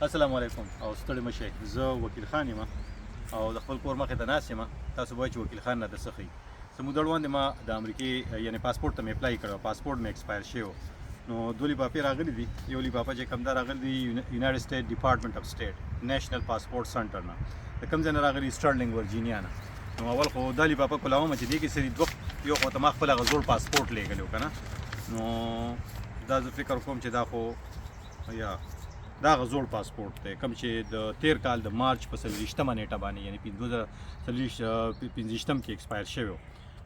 السلام علیکم او ستړي مشئ. زه وکیل خان یم او د خپل کور مخې ته ناست یم. تاسو وایئ چې وکیل خان نه د څه ښیي. زموږ وړاندې ما د امریکې یعنې پاسپورټ ته مې اپلای کړی، پاسپورټ مې ایکسپایر شوی و. نو دوه لفافې راغلي دي. یو لفافه چې کوم دا راغلی دي یونایټډ سټیټ ډپارټمنټ اف سټیټ نیشنل پاسپورټ سنټر نه، د کوم ځای نه راغلي؟ سټرلینګ ورجینیا نه. نو اول خو دا لفافه کولاومه چې دې کې څه دي دوه، یو خو ته ما خپل هغه زوړ پاسپورټ لیږلی و که نه. نو دا زه فکر کوم چې دا خو یا دا هغه زوړ پاسپورټ دی کوم چې د تیر کال د مارچ په 24مه نیټه باندې یعنې 2025 کې ایکسپایر شوی و.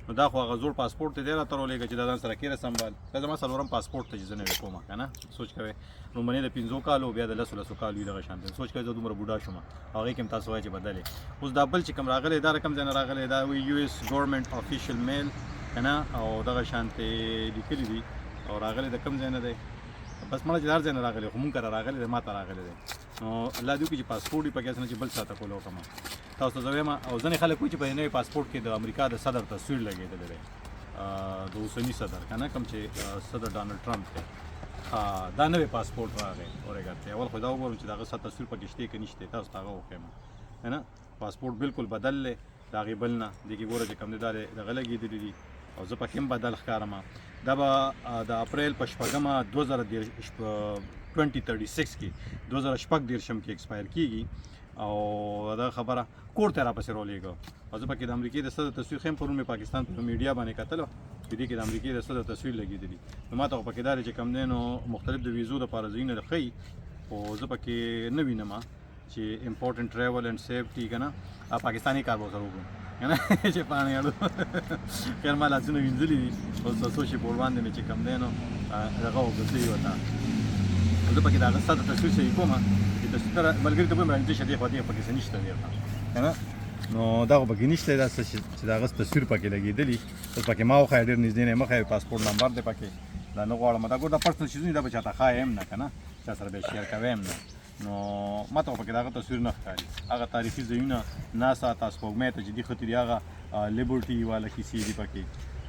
نو دا خو هغه زوړ پاسپورټ دی، دی راته راولېږه چې دا ځان سره کېره سنبال. دا زما څلورم پاسپورټ ته چې زه نوی کوم که نه. سوچ کوئ لومړنی د 5 کالو بیا د 10 کالو وي دغه شان دی. سوچ کوئ زه دومره بوډا شوم، هغې کې هم تاسو وایئ چې بدل یې. اوس دا بل چې کوم راغلی دا کوم ځای نه راغلی؟ دا وایي یو ایس ګورنمنټ افیشیل میل که نه، او دغه شانتې لیکلي دي او راغلی د کوم ځای نه دی. بس مړه چې د هر ځای نه راغلی خو مونږ کره راغلی دی، ما ته راغلی دی. نو الله دې وکړي چې پاسپورټ یې پکې نه چې بل چاته کول وکړم. تاسو ته زه وایم او ځینې خلک وایي چې په دې نوي پاسپورټ کې د امریکا د صدر تصویر لګېدلی دی، د اوسني صدر که نه، کوم چې صدر ډانلډ ټرمپ دی. دا نوی پاسپورټ راغی اورېګر ته. اول خو دا وګورم چې د هغه تصویر پکې شته که نشته، تاسو ته هغه وښیم که نه. پاسپورټ بالکل بدل دی د هغې بل نه. دې کې ګوره چې کوم دی دا دغه لګېدلي دي او زه پکې هم بدل ښکارم. دا به د اپریل په 6مه 2036 کې 2036 کې ایکسپایر کېږي. او دا خبره کور ته راپسې راولېږه. او زه پکې د امریکې د صدر تصویر ښیم. پرون مې پاکستان په میډیا باندې کتلو چې دې کې د امریکې د صدر تصویر لګېدلي. نو ما ته خو پکې دا دی چې کوم دی نو مختلف د ویزو دپاره ځایونه ښیي، خو زه پکې نه وینم چې امپورټنټ ټریول اینډ سیفټي که نه پاکستاني کار به ورسره وکړو که نه چې پاڼې اړو. خیر ما لاسونه وینځلي دي، اوس څو شي په وړاندې مې چې کوم دی نو دغه وګرځوي ورته. زه پکې د هغه صدر تصویر صحیح کوم چې تصویر ملګري ته به مې راځي چې دې خوا دې پکې څه نشته دی که نه. نو دا خو پکې نشته دا څه چې د هغه تصویر پکې لګېدلي. اوس پکې ما وښایه ډېر نږدې نه یې مه ښایه، پاسپورټ نمبر دی پکې. دا نه غواړم دا ګور دا پرسنل چیزونه دا به چاته ښایم نه که نه، چا سره به یې شیر کوی هم نه. نو ما ته خو پکې د هغه تصویر نه ښکاري. هغه تاریخي ځایونه ناسا ته سپوږمۍ ته چې دي ښتي دي، هغه لیبرټي والا کیسې دي پکې.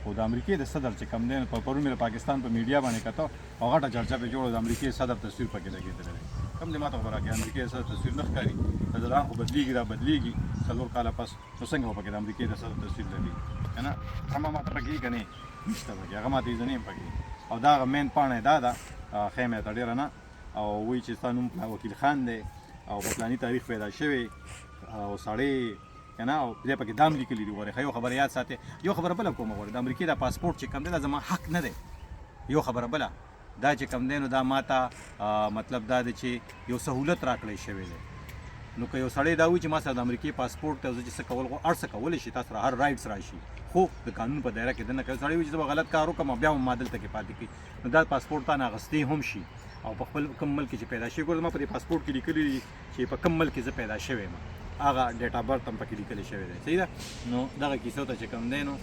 خو د امریکې د صدر چې کوم دی پرون مې د پاکستان په میډیا باندې کته او غټه چرچا پې جوړه د امریکې صدر تصویر پکې لګېدلی دی. کوم دی ما ته خو راکړي امریکې د صدر تصویر نه ښکاري. فضلان خو بدلېږي را بدلېږي 4 کاله پس، نو څنګه به پکې د امریکې د صدر تصویر لګي که نه. هغه ما ته پکې که نه نشته پکې، هغه ما ته یې زه نه یم پکې. او دا هغه مین پاڼه دا ده ښیم یې ته ډېره نه، او وایي چې ستا نوم وکیل خان دی او په فلاني تاریخ پیدا شوی او سړی که نه. او دې پکې دام لیکلي دي. ګورئ یو خبره یاد ساتئ، یو خبره بله کومه ګورئ، د امریکې دا پاسپورټ چې کوم دی دا زما حق نه دی. یو خبره بله دا چې کوم دی نو دا ما ته مطلب دا دی چې یو سهولت راکړی شوی دی. نو که یو سړی دا وایي چې ما سره د امریکې پاسپورټ ته زه چې څه کول غواړم هر څه کولی شي، تاسو سره هر رایټس راشي، خو د قانون په دایره کې دننه که سړی وایي چې زه به غلط کار وکړم بیا هم ما دلته کې پاتې کړي، نو دا پاسپورټ تا نه اخیستی هم شي. او په خپل کوم ملک کې چې پیدا شوی، ګوره زما په دې پاسپورټ کې لیکلي دي چې په کوم ملک کې زه پیدا شوی یم، هغه ډیټ اف برت هم پکې لیکلی شوی دی. صحیح ده. نو دغه کیسو ته چې کوم دی نو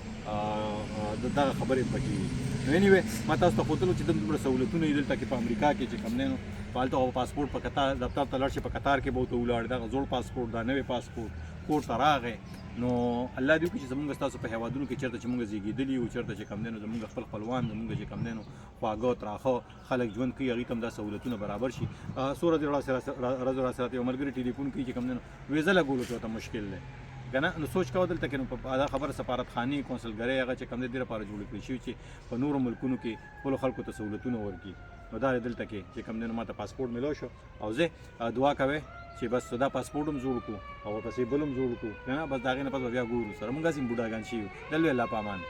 دغه خبرې پکې وي. نو انیوې ما تاسو ته ښودلو چې دومره سهولتونه دي دلته کې په امریکا کې چې کوم دی نو په هلته خو پاسپورټ په قطار دفتر ته لاړ شي، په قطار کې به ورته ولاړ دغه زوړ پاسپورټ دا نوی پاسپورټ کور ته راغی. نو الله دې وکړي چې زمونږ ستاسو په هېوادونو کې چېرته چې مونږ زېږېدلي یو، چېرته چې کوم دی نو زمونږ خپل خپلوان زمونږ چې کوم دی نو خواږه تراخه خلک ژوند کوي، هغوی ته هم دا سهولتونه برابر شي. څو ورځې ورځ راسره یو ملګري ټلیفون کوي چې کوم دی نو ویزه لګولو کې ورته مشکل دی که نه. نو سوچ کوه دلته کې نو دا خبره سفارتخانې کونسلګرۍ هغه چې کوم دی دې لپاره جوړې کړې شوي چې په نورو ملکونو کې خپلو خلکو ته سهولتونه ورکړي. نو دا دلته کې چې کوم دی نو ما ته پاسپورټ میلاو شو او زه دعا کوئ چې بس دا پاسپورټ هم جوړ کړو او ورپسې بل هم جوړ کړو که نه. بس د هغې نه پس به بیا ګورو سره مونږ هسې بوډاګان شوي یو. د لوی الله په امان.